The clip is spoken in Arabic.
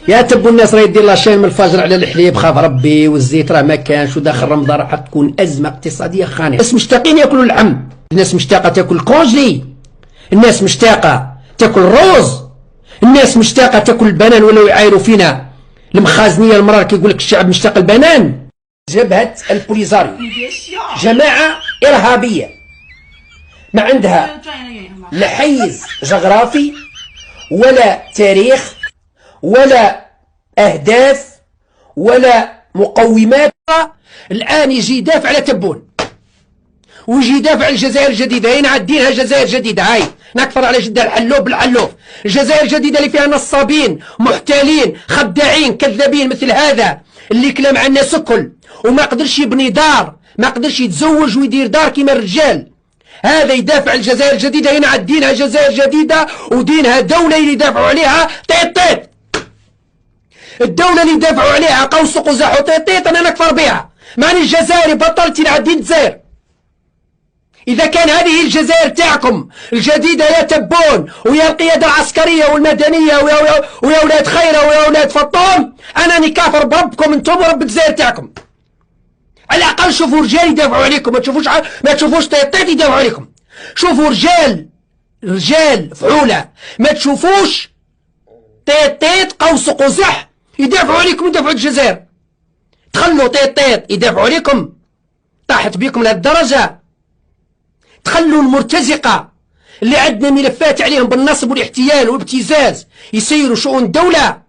يا تبو الناس راه يدير لاشين من الفجر على الحليب، خاف ربي، والزيت راه ما كانش، وداخل رمضان راح تكون ازمه اقتصاديه خانقه. الناس مشتاقين ياكلوا اللحم، الناس مشتاقه تاكل الكونجلي، الناس مشتاقه تاكل الروز، الناس مشتاقه تاكل البنان. ولاو يعايروا فينا المخازنيه المرار كيقول لك الشعب مشتاق البنان. جبهه البوليزاريو جماعه ارهابيه ما عندها لا حيز جغرافي ولا تاريخ ولا أهداف ولا مقومات. الآن يجي يدافع على تبون ويجي يدافع على الجزائر الجديدة. هنا عدينها جزائر جديدة، هاي نكفر على جدها الحلوف بالحلوف. الجزائر الجديدة اللي فيها نصابين محتالين خداعين كذابين مثل هذا اللي كلام عن الناس الكل وما قدرش يبني دار، ما قدرش يتزوج ويدير دار كيما الرجال. هذا يدافع عن الجزائر الجديدة. هنا عدينها جزائر جديدة ودينها دولة اللي يدافعوا عليها طيط. الدولة اللي يدافعوا عليها قوس قزح وطيط أنا نكفر بها. معني الجزائري بطلتي نعدي الجزائر. إذا كان هذه الجزائر تاعكم الجديدة يا تبون ويا القيادة العسكرية والمدنية ويا أولاد خيرة ويا أولاد فطوم، أنا نكافر بربكم أنتم ورب الجزائر تاعكم. على الأقل شوفوا رجال يدافعوا عليكم، ما تشوفوش طيط يدافعوا عليكم. شوفوا رجال فعولة، ما تشوفوش طيط قوس قزح يدافعوا عليكم ويدافعوا على الجزائر. تخلوا طيط يدافعوا عليكم، طاحت بكم لهالدرجة. تخلوا المرتزقة اللي عندنا ملفات عليهم بالنصب والاحتيال والابتزاز يسيروا شؤون الدولة.